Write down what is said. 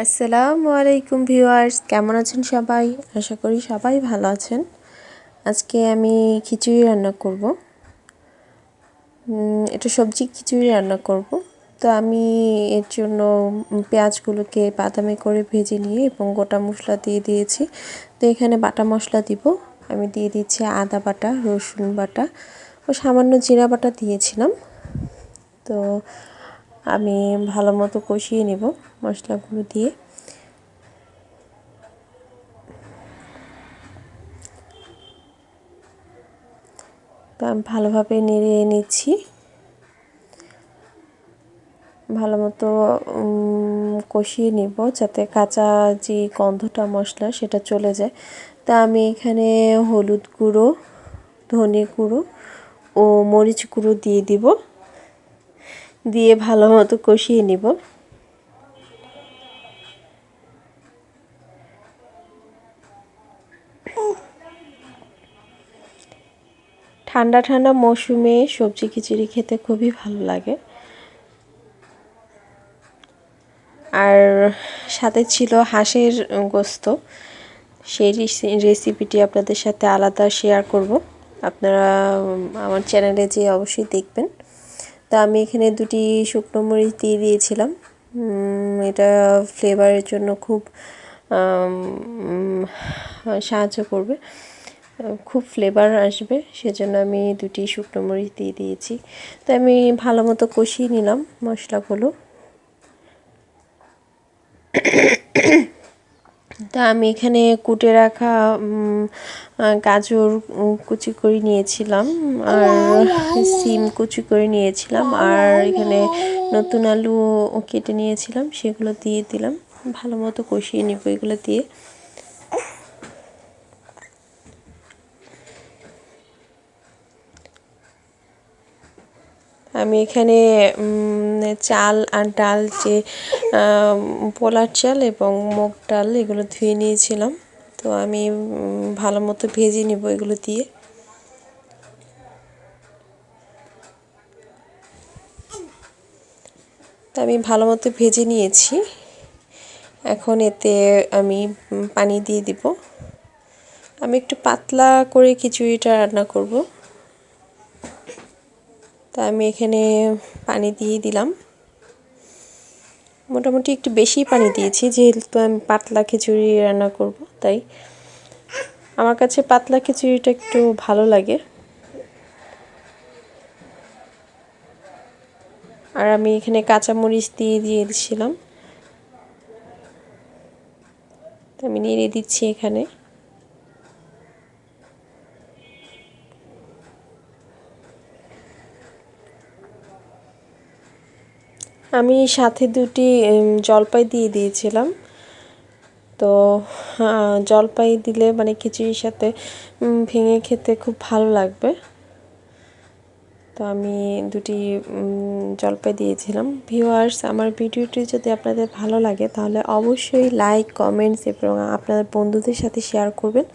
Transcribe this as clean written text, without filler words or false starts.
আসসালামু আলাইকুম ভিউয়ার্স, কেমন আছেন সবাই? আশা করি সবাই ভালো আছেন। আজকে আমি খিচুড়ি রান্না করব। এটা সবজি খিচুড়ি রান্না করব। তো আমি এর জন্য পেঁয়াজগুলোকে বাদামি করে ভেজে নিয়ে এবং গোটা মশলা দিয়ে দিয়েছি। তো এখানে বাটা মশলা দিব। আমি দিয়ে দিচ্ছি আদা বাটা, রসুন বাটা ও সামান্য জিরা বাটা দিয়েছিলাম। তো আমি ভালো মতো কষিয়ে নেব মশলাগুলো দিয়ে। তো আমি ভালোভাবে নেড়ে নিচ্ছি, ভালো মতো কষিয়ে নেব যাতে কাঁচা যে গন্ধটা মশলা সেটা চলে যায়। তা আমি এখানে হলুদ গুঁড়ো, ধনে গুঁড়ো ও মরিচ গুঁড়ো দিয়ে দিব, দিয়ে ভালো মতো কষিয়ে নেব। ঠান্ডা ঠান্ডা মৌসুমে সবজি খিচুড়ি খেতে খুবই ভালো লাগে। আর সাথে ছিল হাঁসের গোস্ত। সেই রেসিপিটি আপনাদের সাথে আলাদা শেয়ার করব, আপনারা আমার চ্যানেলে যেয়ে অবশ্যই দেখবেন। তো আমি এখানে 2টি শুকনো মরিচ দিয়ে দিয়েছিলাম। এটা ফ্লেভারের জন্য খুব সাহায্য করবে, খুব ফ্লেভার আসবে, সেজন্য আমি 2টি শুকনো মরিচ দিয়ে দিয়েছি। তো আমি ভালো মতো কষিয়ে নিলাম মশলাগুলো। তা আমি এখানে কুটে রাখা গাজর কুচি করে নিয়েছিলাম, আর সিম কুচি করে নিয়েছিলাম, আর এখানে নতুন আলু কেটে নিয়েছিলাম, সেগুলো দিয়ে দিলাম। ভালো মতো কষিয়ে নিব এগুলো দিয়ে। আমি এখানে চাল আর ডাল, যে পোলার চাল এবং মুগ ডাল, এগুলো ধুয়ে নিয়েছিলাম। তো আমি ভালো মতো ভেজে নিব এগুলো দিয়ে। তো আমি ভালো মতো ভেজে নিয়েছি। এখন এতে আমি পানি দিয়ে দিব। আমি একটু পাতলা করে খিচুড়িটা রান্না করব। তা আমি এখানে পানি দিয়ে দিলাম। মোটামুটি একটু বেশি পানি দিয়েছি, যেহেতু আমি পাতলা খিচুড়ি রান্না করব, তাই আমার কাছে পাতলা খিচুড়িটা একটু ভালো লাগে। আর আমি এখানে কাঁচামরিচ দিয়ে দিয়েছিলাম। আমি নেড়ে দিচ্ছি এখানে। আমি সাথে 2টি জলপাই দিয়ে দিয়েছিলাম। তো জলপাই দিলে মানে খিচুড়ির সাথে ভেঙে খেতে খুব ভালো লাগবে। তো আমি 2টি জলপাই দিয়েছিলাম। ভিউয়ার্স, আমার ভিডিওটি যদি আপনাদের ভালো লাগে তাহলে অবশ্যই লাইক, কমেন্টস এবং আপনাদের বন্ধুদের সাথে শেয়ার করবেন।